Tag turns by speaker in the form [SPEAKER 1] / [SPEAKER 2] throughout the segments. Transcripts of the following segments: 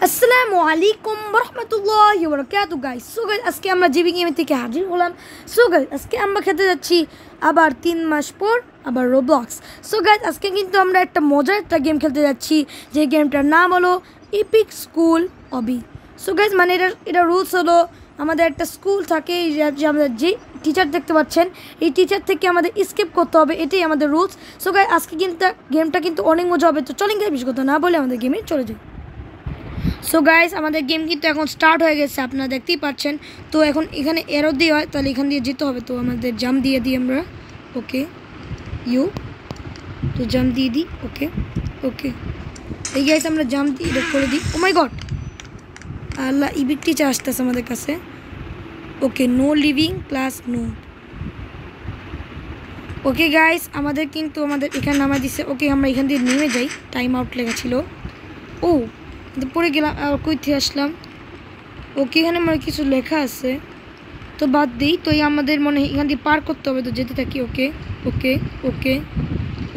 [SPEAKER 1] আসসালামু আলাইকুম ওয়া বারাকাতুহু গাইস। সো গাইস আজকে আমরা জিবি গেম থেকে হাজির হলাম। সো গাইস আজকে আমরা খেলতে যাচ্ছি আবার 3 মাস পর আবার রোবলক্স। সো গাইস আজকে কিন্তু আমরা একটা মজার একটা গেম খেলতে যাচ্ছি, যে গেমটার নাম হলো ইপিক স্কুল অবি। সো গাইস মানে এটা রুলস হলো, আমাদের একটা স্কুল থাকে, যে আমাদের যে টিচার দেখতে পাচ্ছেন এই টিচার থেকে আমাদের স্কিপ করতে হবে, এটাই আমাদের রুলস। সো গাইস আজকে কিন্তু গেমটা কিন্তু অনেক মজা হবে। তো চলেন গাইস বেশি কথা না বলে আমাদের গেমে চলে যাই। সো গাইস আমাদের গেম কিন্তু এখন স্টার্ট হয়ে গেছে, আপনারা দেখতেই পাচ্ছেন। তো এখন এখানে এরো দিয়ে হয়, তাহলে এখান দিয়ে যেতে হবে। তো আমাদের জাম্প দিয়ে দিই আমরা, ওকে ইউ, তো জাম্প দিয়ে দিই, ওকে ওকে। এই গাইস আমরা জাম্প দিয়ে এটা করে দিই। ও মাই গড, আল্লাহ ইবিক টিচার আসতেছে আমাদের কাছে। Okay no leaving class no. Okay guys আমাদের কিন্তু এখানে নামা দিচ্ছে। ওকে আমরা এখান দিয়ে নেমে যাই, টাইম আউট লেখা ছিল। ও পরে গেলাম আর কইতে আসলাম। ওকে এখানে মানে কিছু লেখা আছে, তো বাদ দিই। তো আমাদের মনে হয় এখান দিয়ে পার করতে হবে, তো যেতে থাকি। ওকে ওকে ওকে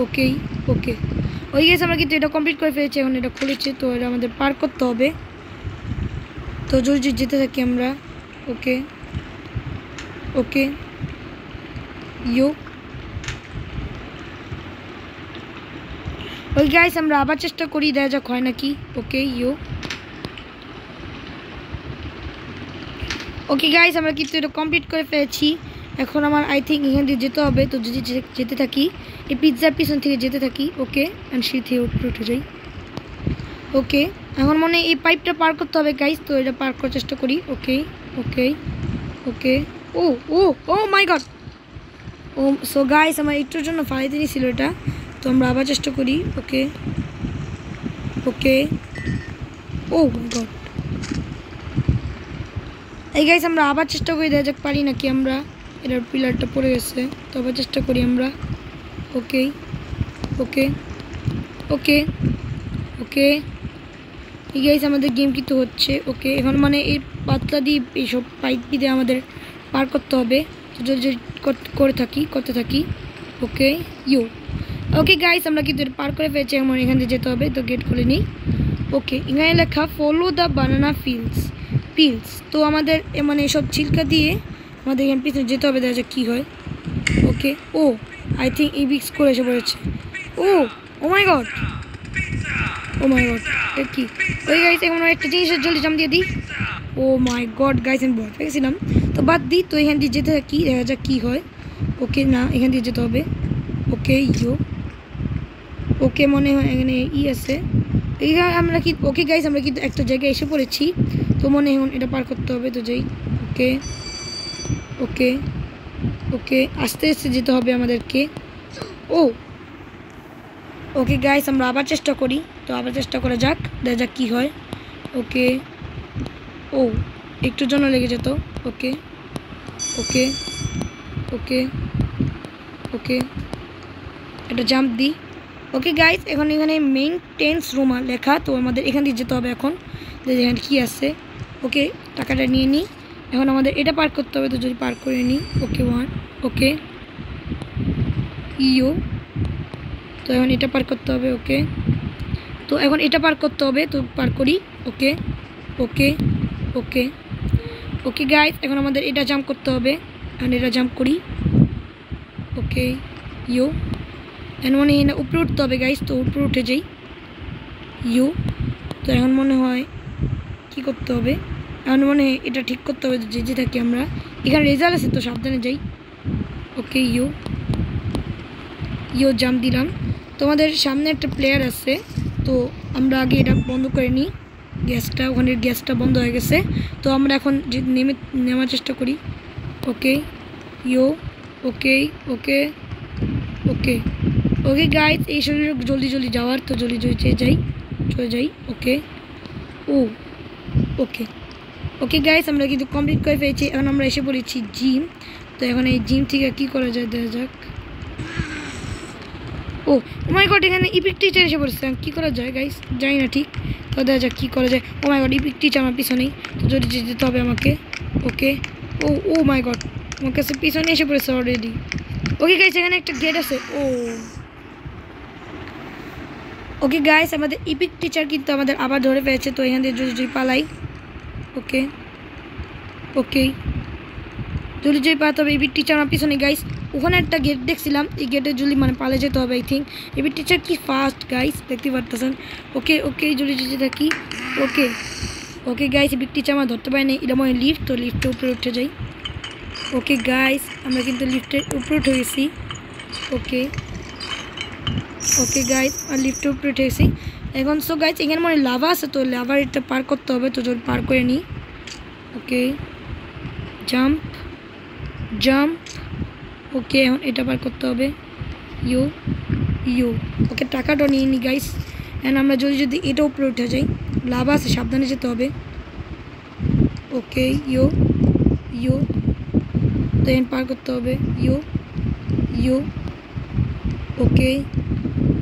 [SPEAKER 1] ওকে ওকে ওই গেছে, আমরা কিন্তু এটা কমপ্লিট করে ফেলেছি, এখন এটা খুলেছে। তো এটা আমাদের পার করতে হবে, তো জোরে জোরে যেতে থাকি আমরা। ওকে ওকে ইউ, ওই গাইস আমরা আবার চেষ্টা করি, দেখা যাক হয় নাকি। ওকে ইউ, ওকে গাইস আমরা কিন্তু এটা কমপ্লিট করে ফেলেছি। এখন আমার আই থিঙ্ক এখান দিয়ে যেতে হবে, তো যদি যেতে থাকি এই পিৎজার পিছন থেকে যেতে থাকি। ওকে অ্যান্ড সিঁড়ি থেকে উপরে উঠে যাই। ওকে এখন মনে এই পাইপটা পার করতে হবে গাইস, তো এটা পার করার চেষ্টা করি। ওকে ওকে ওকে ও ও ও মাই গড। ও সো গাইস আমার একটুর জন্য ফালাইতে নিয়েছিল এটা, তো আমরা আবার চেষ্টা করি। ওকে ওকে ও মাই গড। এই গাইস আমরা আবার চেষ্টা করি, দেখা যাক পারি নাকি আমরা। এটার পিলারটা পড়ে গেছে, তো আবার চেষ্টা করি আমরা। ওকে ওকে ওকে ওকে এই গাইস আমাদের গেম কিন্তু হচ্ছে। ওকে এখন মানে এই পাতলা দিয়ে এইসব পাইপ দিয়ে আমাদের পার করতে হবে, তো যদি করতে থাকি। ওকে ইউ, ওকে গাইস আমরা কিন্তু পার করে ফেলেছি, এখন এখান দিয়ে যেতে হবে। তো গেট খুলে নিই। ওকে এখানে লেখা ফলো দ্য বানানা পিলস। তো আমাদের মানে এসব ছিলকা দিয়ে আমাদের এখানে পিছনে যেতে হবে, দেখা যাক কী হয়। ওকে ও আই থিঙ্ক এই বিক্স করে এসে পড়েছে। ও ও মাই গড, ও মাই গড কি। ওই গাইস এখন একটা জিনিসের জলদি জাম দিয়ে দিই। ও মাই গড গাইস আমি ভয় পেয়ে গেছিলাম, তো বাদ দিই। তো এখান দিয়ে যেতে থাকি, দেখা যাক কী হয়। ওকে না এখান দিয়ে যেতে হবে। ওকে ইউ, ওকে মনে হয় এখানে আছে। এইখানে আমরা কি ওকে গাইস আমরা কিন্তু একটা জায়গায় এসে পড়েছি, তো মনে হয় এটা পার করতে হবে, তো যাই। ওকে ওকে ওকে আস্তে আস্তে যেতে হবে আমাদেরকে। ও ওকে গাইস আমরা আবার চেষ্টা করি, তো আবার চেষ্টা করা যাক, দেখা যাক কী হয়। ওকে ও একটুর জন্য লেগে যেত। ওকে ওকে ওকে ওকে এটা জাম্প দিই। ওকে গাইস এখন এখানে মেইনটেন্স রুম লেখা, তো আমাদের এখান দিয়ে যেতে হবে। এখন এখানে কী আছে। ওকে টাকাটা নিয়ে নিই, এখন আমাদের এটা পার করতে হবে, তো যদি পার করে নিই। ওকে ওয়ান ওকে ইউ, তো এখন এটা পার করতে হবে। ওকে তো এখন এটা পার করতে হবে, তো পার করি। ওকে ওকে ওকে ওকে গাইস এখন আমাদের এটা জাম্প করতে হবে, এখন এটা জাম্প করি। ওকে ইউ এখন মনে হয় উপরে উঠতে হবে গাইস, তো উপরে উঠে যাই। ইউ তো এখন মনে হয় কি করতে হবে, এখন মনে হয় এটা ঠিক করতে হবে, যে থাকি আমরা। এখানে রেজাল্ট আছে, তো সাবধানে যাই। ওকে ইউ জাম্প দিলাম। তোমাদের সামনে একটা প্লেয়ার আছে, তো আমরা আগে এটা বন্ধ করে নিই গ্যাসটা, ওখানে গ্যাসটা বন্ধ হয়ে গেছে। তো আমরা এখন নেওয়ার চেষ্টা করি। Okay you okay okay okay okay guys এই শরীরে জলদি জলদি যাওয়ার, তো জলদি জলদি চলে যাই। ওকে ও ওকে ওকে গাইস আমরা কিন্তু কমপ্লিট করে ফেলেছি। এখন আমরা এসে পড়েছি জিম, তো এখন এই জিম থেকে কী করা যায় দেখা যাক। ও মাই গড এখানে ইপিক টিচার এসে পড়েছে, কী করা যায় গাইস জানি না ঠিক, তো দেখা যাক কী করা যায়। ও মাই গড ইপিক টিচার আমার পিছনেই, তো যদি যেতে হবে আমাকে। ওকে ও মাই গড আমার কাছে পিছনে এসে পড়েছে অলরেডি। ওকে গাইস এখানে একটা গেট আছে। ও ওকে গাইস, আমাদের ইপিক টিচার কিন্তু আমাদের আবার ধরে ফেলেছে, তো এখান থেকে যদি পালাই। ওকে ওকে, যদি পালাতে হবে। ইপিক টিচার আমার পিছনে গাইস। ওখানে একটা গেট দেখছিলাম, এই গেটে যদি মানে পালে যেতে হবে আই থিঙ্ক। ইপিক টিচার কি ফাস্ট গাইস, দেখতে পারতেছেন। ওকে ওকে, যদি থাকি। ওকে ওকে গাইস, ইপিক টিচার আমার ধরতে পারেনি। এটা মনে লিফট, তো লিফটের উপরে উঠে যাই। ওকে গাইস, আমরা কিন্তু লিফটের উপরে উঠে গেছি। ওকে ওকে গাইস, আর লিফটের উপরে উঠে গেছি এখন। সো গাইস, এখানে মনে লাভা আছে, তো লাভার এটা পার করতে হবে, তো যদি পার করে নিই। ওকে, জাম্প জাম্প। ওকে, এখন এটা পার করতে হবে। You you. ওকে, টাকাটা নিয়ে নিই গাইস। অ্যান্ড আমরা যদি এটা উপরে উঠে যাই, লাভা আছে, সাবধানে যেতে হবে। ওকে, ইউ ইউ, তো এখানে পার করতে হবে। You you. Okay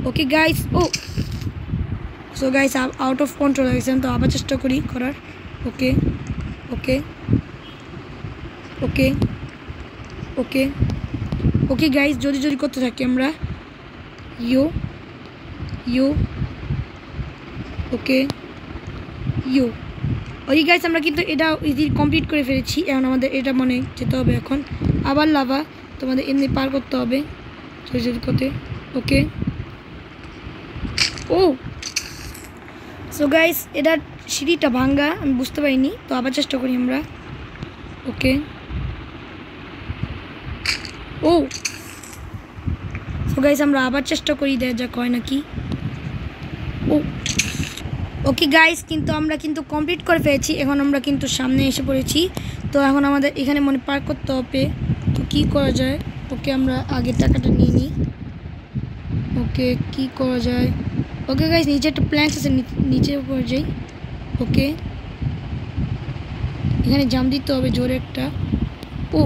[SPEAKER 1] okay guys. ও so guys, out of control হয়ে গেছেন, তো আবার চেষ্টা করি করার। ওকে ওকে ওকে ওকে ওকে গাইস, যদি করতে থাকি আমরা। You you. Okay you. ওই গাইস, আমরা কিন্তু এটা ইজি কমপ্লিট করে ফেলেছি। এখন আমাদের এটা মনে যেতে হবে এখন আবার লাভা, তোমাদের এমনি পার করতে হবে যদি করতে। ওকে ও সো গাইস, এটা সিঁড়িটা ভাঙ্গা, আমি বুঝতে পারিনি, তো আবার চেষ্টা করি আমরা। ওকে ও সো গাইস, আমরা আবার চেষ্টা করি, দেয়া যাক হয় নাকি। ও ওকে গাইস, কিন্তু আমরা কিন্তু কমপ্লিট করে ফেলেছি। এখন আমরা কিন্তু সামনে এসে পড়েছি, তো এখন আমাদের এখানে মনে পার করতে হবে, তো কী করা যায়। ওকে, আমরা আগে টাকাটা নিয়ে নিই। ওকে, কি করা যায়। ওকে গাইস, নিচে একটা প্ল্যাঙ্কস আছে, নিচে উপরে যাই। ওকে, এখানে জাম্প দিতে হবে জোরে একটা। ও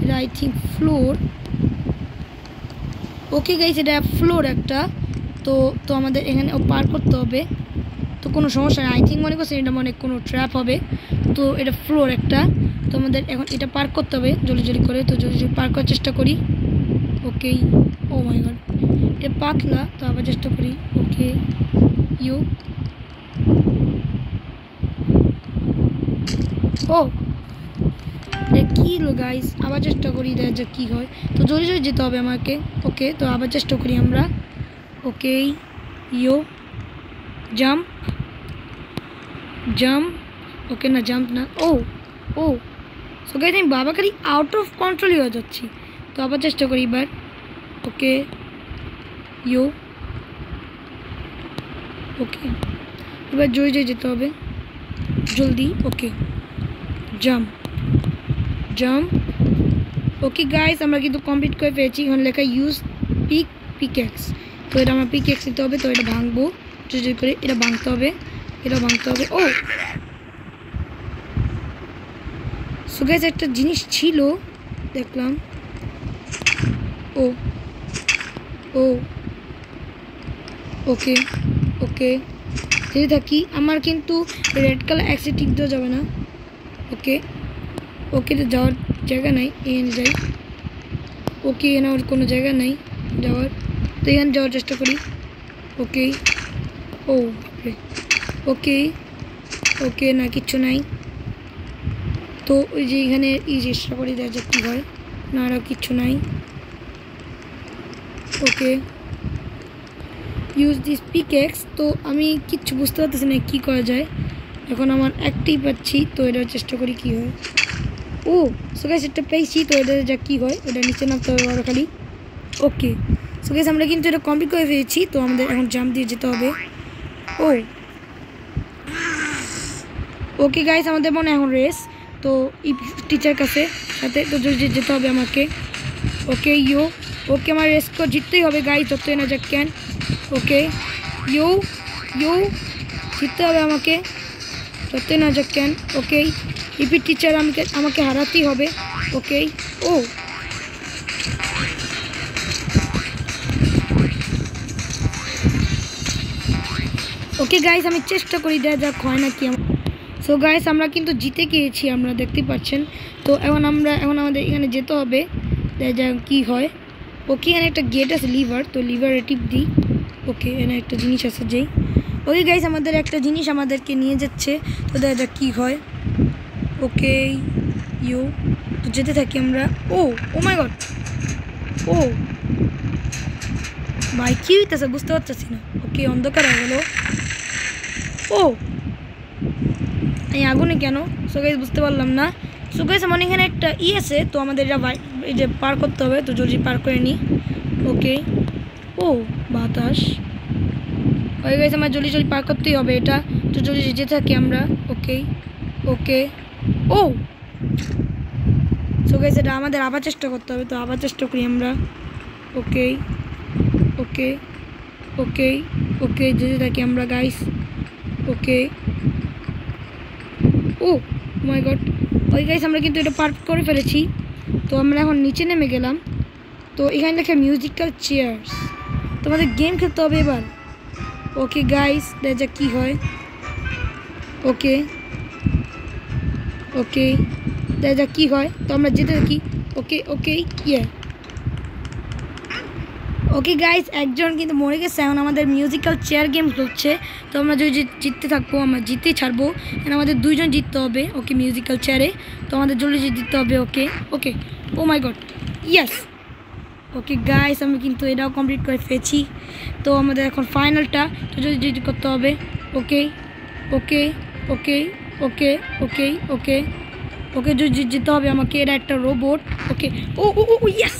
[SPEAKER 1] এটা I think floor. Okay guys, এটা ফ্লোর একটা, তো আমাদের এখানে পার করতে হবে, তো কোনো সমস্যা নেই। আই থিঙ্ক মনে করছেন এটা মনে কোনো ট্র্যাপ হবে, তো এটা ফ্লোর একটা, তো আমাদের এখন এটা পার করতে হবে জলদি করে। তো যদি পার করার চেষ্টা করি। ওকে, ও মাই গড, এটা পাতলা, তো আবার চেষ্টা করি। Okay you. ও কি লো গাইস, আবার চেষ্টা করি, দেখা যাক কী হয়। তো জলদি যেতে হবে আমাকে। ওকে, তো আবার চেষ্টা করি আমরা। Okay you, jump jump. Okay না, জাম্প না। ও ও সো গাইস, আমি বাবাকারি আউট অফ কন্ট্রোলই হয়ে যাচ্ছি, তো আবার চেষ্টা করি এবার। Okay you. ওকে, এবার জোরে যেতে হবে জলদি। ওকে, জাম্প জাম্প। ওকে গাইস, আমরা কিন্তু কমপ্লিট করে পেয়েছি। এখন লেখা ইউজ পিকএক্স, তো এটা আমার পিকএক্স নিতে হবে, তো এটা ভাঙবো জোরে করে, এটা ভাঙতে হবে, এটা ভাঙতে হবে। ও সো গাইস, একটা জিনিস ছিল দেখলাম। ও ও ওকে ওকে, যদি থাকি আমার কিন্তু রেড কালার অ্যাক্সে ঠিক দেওয়া যাবে না। ওকে ওকে, তো যাওয়ার জায়গা নাই, এখানে যাই। ওকে, এখানে আর কোনো জায়গা নাই যাওয়ার, তো এখানে যাওয়ার চেষ্টা করি। ওকে ও ওকে ওকে, না কিচ্ছু নাই, তো ওই যে এখানে এই চেষ্টা করি, দেখা যাক কী হয়। না, আরও কিচ্ছু নাই। ওকে ইউজ দিস পিকএক্স, তো আমি কিচ্ছু বুঝতে পারতেছি না কী করা যায়। এখন আমার একটাই পাচ্ছি, তো এটা চেষ্টা করি কী হয়। ও সো গাইস, এটা পেয়েছি, তো এটা যা কী হয়, এটা নিচে নামতে হবে আরও খালি। ওকে সো গাইস, আমরা কিন্তু এটা কমপ্লিট করে ফেলেছি, তো আমাদের এখন জাম্প দিয়ে যেতে হবে। ও ওকে গাইস, আমাদের মনে এখন রেস, তো এই টিচার কাছে সাথে, তো যেতে হবে আমাকে। Okay you. ওকে, আমার রেস করে জিততেই হবে গাইস, যতই না যাক কেন। ওকে ইউ ইউ, জিততে হবে আমাকে যতই না যাক কেন। ওকে, ইপি টিচার আমাকে হারাতেই হবে। ওকে ও ওকে গাইস, আমি চেষ্টা করি, দেখা যাক হয় নাকি। সো গাইস, আমরা কিন্তু জিতে গিয়েছি, আমরা দেখতে পাচ্ছেন। তো এখন আমাদের এখানে যেতে হবে, দেখা যাক কী হয়। ওকে, এখানে একটা গেট আছে লিভার, তো লিভারে টিপ দিই। ওকে এখানে একটা জিনিস আছে যেই ওকে গাইস আমাদের একটা জিনিস আমাদেরকে নিয়ে যাচ্ছে তো দেখা যাক কী হয় ওকে ইউ তো যেতে থাকি আমরা ও ও মাই গড ও ভাই কী হইতেছে বুঝতে পারতেছি না ওকে অন্ধকার হয়ে গেল ও এই আগুনে কেন সো গাইস বুঝতে পারলাম না সো গাইস আমার এখানে একটা আছে তো আমাদের এটা এই যে পার করতে হবে তো জলদি পার করে নিই ওকে ও বাতাস ওই গাইস আমার জলদি পার করতেই হবে এটা তো জলদি যেতে থাকি আমরা ওকে ওকে ও সো গাইস এটা আমাদের আবার চেষ্টা করতে হবে তো আবার চেষ্টা করি আমরা ওকে ওকে ওকে ওকে যেতে থাকি আমরা গাইস ওকে ও মাই গড ওই গাইস আমরা কিন্তু এটা পার করে ফেলেছি তো আমরা এখন নিচে নেমে গেলাম তো এখানে লেখা মিউজিক্যাল চেয়ার্স তোমাদের গেম খেলতে হবে এবার ওকে গাইস দেখা যাক কী হয় ওকে ওকে দেখা যাক কী হয় তো আমরা যেতে থাকি ওকে ওকে ইয়ে ওকে গাইস একজন কিন্তু মরে গেছে এখন আমাদের মিউজিক্যাল চেয়ার গেম হচ্ছে তো আমরা যদি জিততে থাকবো আমরা জিততেই ছাড়বো এখন আমাদের দুইজন জিততে হবে ওকে মিউজিক্যাল চেয়ারে তো আমাদের জলদি জিততে হবে ওকে ওকে ও মাই গড ইয়েস ওকে গাইস আমি কিন্তু এটাও কমপ্লিট করে ফেলেছি তো আমাদের এখন ফাইনালটা তো যদি করতে হবে ওকে ওকে ওকে ওকে ওকে ওকে ওকে যদি যেতে হবে আমাকে এটা একটা রোবট ওকে ও ও ও ইয়েস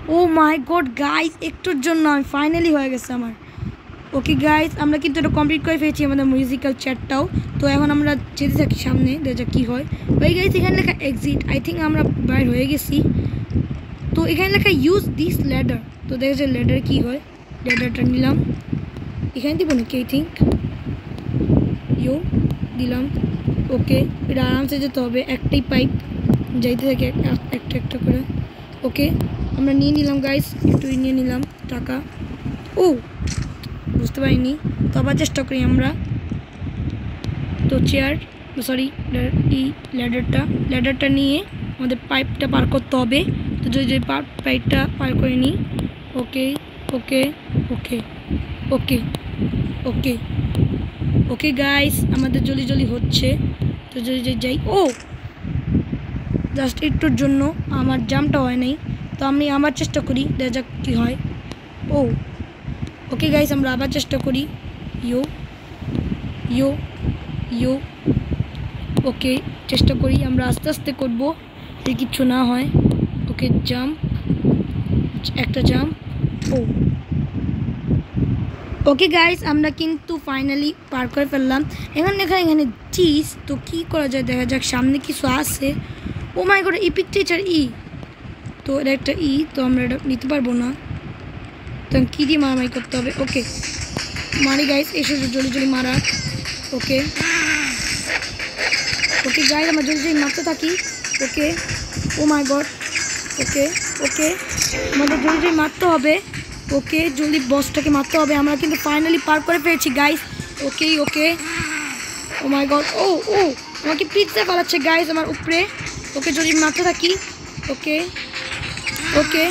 [SPEAKER 1] ও মাই গড গাইস একটুর জন্য আমি ফাইনালি হয়ে গেছে আমার ওকে গাইস আমরা কিন্তু এটা কমপ্লিট করে ফেলেছি আমাদের মিউজিক্যাল চেয়ারটাও তো এখন আমরা যেতে থাকি সামনে দেখা যাক কী হয় ওই গাইস এখানে লেখা এক্সিট আই থিঙ্ক আমরা বাইর হয়ে গেছি তো এখানে লেখা ইউজ দিস ল্যাডার তো দেখা যায় ল্যাডার কী হয় ল্যাডারটা নিলাম এখানে দিব নাকি আই থিঙ্ক ইউ দিলাম ওকে এটা আরামসে যেতে হবে একটাই পাইপ যাইতে থাকে একটা একটা করে ওকে আমরা নিয়ে নিলাম গাইস একটু নিয়ে নিলাম টাকা ও বুঝতে পারিনি তো আবার চেষ্টা করি আমরা তো চেয়ার সরি ল্যাডারটা নিয়ে আমাদের পাইপটা পার করতে হবে তো যদি পাইপটা পার করে নিই ওকে ওকে ওকে ওকে ওকে ওকে গাইস আমাদের জলদি হচ্ছে তো যদি যাই ও জাস্ট একটুর জন্য আমার জামটা হয় নাই তো আমি আবার চেষ্টা করি দেখা যাক কী হয় ও ওকে গাইস আমরা আবার চেষ্টা করি ইউ ইউ ইউ ওকে চেষ্টা করি আমরা আস্তে আস্তে করবো যদি কিচ্ছু না হয় ওকে জাম্প একটা জাম্প ও ওকে গাইস আমরা কিন্তু ফাইনালি পার করে ফেললাম এখানে চিজ তো কী করা যায় দেখা যাক সামনে কিছু আছে ও মাই গড ইপিক টিচার তো এটা একটা তো আমরা এটা নিতে পারবো না তো কী দিয়ে মারামারি করতে হবে ওকে মারি গাইস এসে জলদি মারা ওকে ওকে গাইস আমরা জলদি মারতে থাকি ওকে ও মাই গড ওকে ওকে আমাদের জলদি মারতে হবে ওকে জলদি বসটাকে মারতে হবে আমরা কিন্তু ফাইনালি পার করে পেয়েছি গাইস ওকে ওকে ও মাই গড ও ও আমাকে পিৎজা পালাচ্ছে গাইস আমার উপরে ওকে জলদি মারতে থাকি ওকে ওকে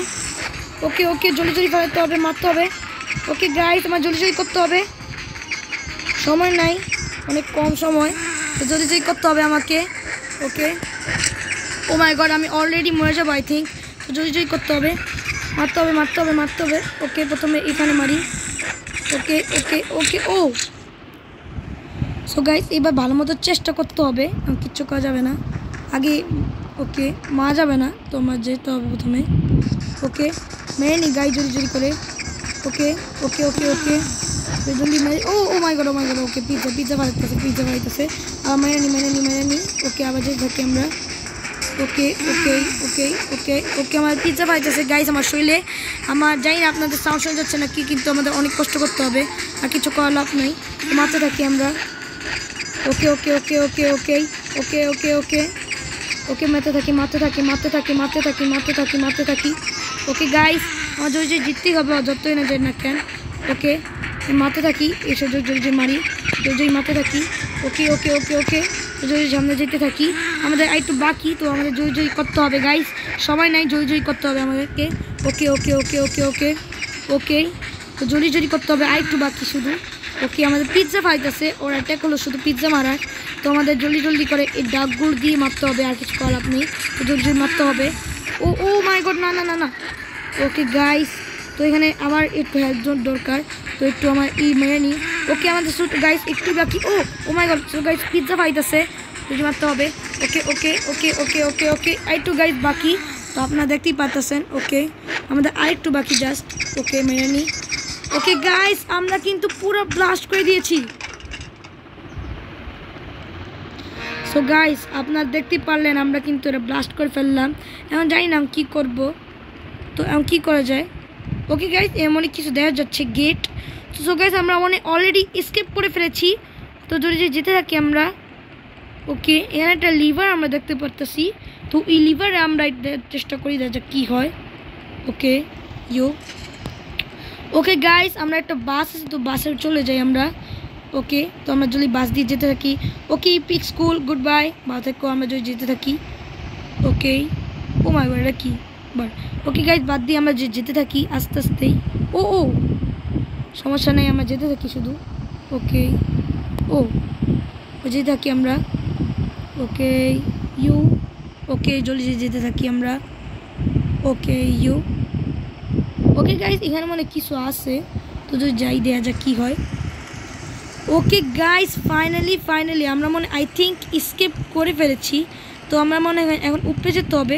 [SPEAKER 1] ওকে ওকে জলদি ফেলাতে হবে মারতে হবে ওকে গাইস আমার জলদি করতে হবে সময় নাই অনেক কম সময় তো জলদি করতে হবে আমাকে ওকে ও মাই গড আমি অলরেডি মরে যাবো আই থিঙ্ক তো জলদি করতে হবে মারতে হবে মারতে হবে মারতে হবে ওকে প্রথমে এখানে মারি ওকে ওকে ওকে ও সো গাইস এবার ভালো মতো চেষ্টা করতে হবে কিচ্ছু করা যাবে না আগে ওকে মারা যাবে না তো আমার যেতে হবে প্রথমে ওকে মেরে নি গাই জলদি করে ওকে ওকে ওকে ওকে জলদি মেরে ও ও মাই গড ওকে পিৎজা বাড়িতেছে আর মেরে নি ওকে আবার যেতে থাকি আমরা ওকে ওকে ওকে ওকে ওকে আমার পিৎজা বাড়িতেছে গাইস আমার শরীরে আমার জানি না আপনাদের সাউন্ড শোনা যাচ্ছে না কি কিন্তু আমাদের অনেক কষ্ট করতে হবে আর কিছু করার লাভ নেই মারতে থাকি আমরা ওকে ওকে ওকে ওকে ওকে ওকে ওকে ওকে ওকে মারতে থাকি ওকে গাইস আমার জলদি জিততেই হবে যতই না যাই না কেন ওকে মারতে থাকি এসে জলদি মারি জলদি মারতে থাকি ওকে ওকে ওকে ওকে জলদি সামনে যেতে থাকি আমাদের একটু বাকি তো আমাদের জলদি করতে হবে গাইস সবাই নাই জলদি করতে হবে আমাদেরকে ওকে ওকে ওকে ওকে ওকে ওকে তো জলদি জলদি করতে হবে, আর একটু বাকি শুধু। ওকে আমাদের পিৎজা ফাইতেছে, ওর অ্যাটাক হলো শুধু পিৎজা মারার। তো আমাদের জলদি জলদি করে এই ডাকগুলো দিয়ে মারতে হবে, আর কিছু কল আপনি তো জলদি জলদি মারতে হবে। ও ও মাই গড, না না না না। ওকে গাইস, তো এখানে আমার একটু হেল্প দরকার, তো একটু আমার মেরে নিই। ওকে আমাদের গাইস একটু বাকি। ও ও মাই গড, গাইস পিৎজা ফাইতেছে, জলদি মারতে হবে। ওকে ওকে ওকে ওকে ওকে ওকে আরেকটু গাইস বাকি, তো আপনারা দেখতেই পাচ্ছেন। ওকে আমাদের আরেকটু বাকি জাস্ট। ওকে মেরে নিই। ওকে গাইস, আমরা কিন্তু পুরো ব্লাস্ট করে দিয়েছি। সো গাইস আপনারা দেখতেই পারলেন আমরা কিন্তু এটা ব্লাস্ট করে ফেললাম। এখন জানি না আমি কী করবো, তো এখন কী করা যায়। ওকে গাইস, এমনই কিছু দেখা যাচ্ছে গেট। তো সো গাইস আমরা অলরেডি এসকেপ করে ফেলেছি, তো যদি যেতে থাকি আমরা। ওকে এখানে একটা লিভার আমরা দেখতে পারতেছি, তো এই লিভারে আমরা চেষ্টা করি দেখা কী হয়। ওকে ইউ ওকে গাইস, আমরা একটা বাস আছে, তো বাসে চলে যাই আমরা। ওকে তো আমরা যদি বাস দিয়ে যেতে থাকি। ওকে পিক স্কুল গুড বাই, ভালো থেকো, আমরা যদি যেতে থাকি। ওকে ও মাই গড, এটা কি বার। ওকে গাইস বাদ দিয়ে আমরা যেতে থাকি আস্তে আস্তেই। ও ও সমস্যা নেই, আমরা যেতে থাকি শুধু। ওকে ও যেতে থাকি আমরা। ওকে ইউ ওকে জলদি যেতে থাকি আমরা। ওকে ইউ ওকে গাইস, এখানে মানে কিছু আছে, তো যদি যাই দেয়া যাক কী হয়। ওকে গাইস ফাইনালি আমরা মনে আই থিঙ্ক স্কেপ করে ফেলেছি, তো আমরা মনে হয় এখন উপরে যেতে হবে।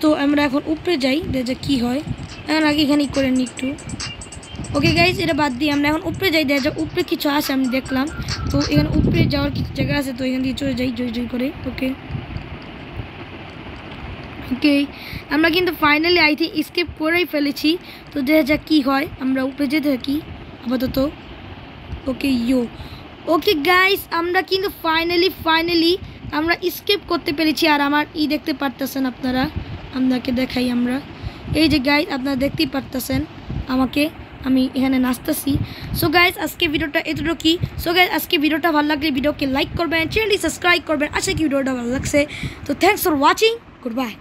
[SPEAKER 1] তো আমরা এখন উপরে যাই, দেখা যাক কী হয়। এখন আগে এখানেই করে নিই একটু। ওকে গাইস এটা বাদ দিয়ে আমরা এখন উপরে যাই, দেখা যাক উপরে কিছু আছে আমি দেখলাম। তো এখানে উপরে যাওয়ার কিছু জায়গা আছে, তো এখান দিয়ে চলে যাই জয় করে। ওকে ওকে আমরা কিন্তু ফাইনালি আই থিঙ্ক স্কেপ করেই ফেলেছি, তো দেখা যাক কী হয়। আমরা উপরে যেতে থাকি আপাতত। ওকে ইউ ওকে গাইস, আমরা কিন্তু ফাইনালি আমরা স্কেপ করতে পেরেছি। আর আমার দেখতে পারতেছেন আপনারা, আপনাকে দেখাই আমরা। এই যে গাইস আপনারা দেখতেই পারতেছেন আমাকে, আমি এখানে নাচতেছি। সো গাইস আজকে ভিডিওটা এতটুকুই। সো গাইস আজকে ভিডিওটা ভালো লাগলে ভিডিওকে লাইক করবেন, চ্যানেলটি সাবস্ক্রাইব করবেন। আশা করি ভিডিওটা ভালো লাগছে। তো thanks for watching, good bye.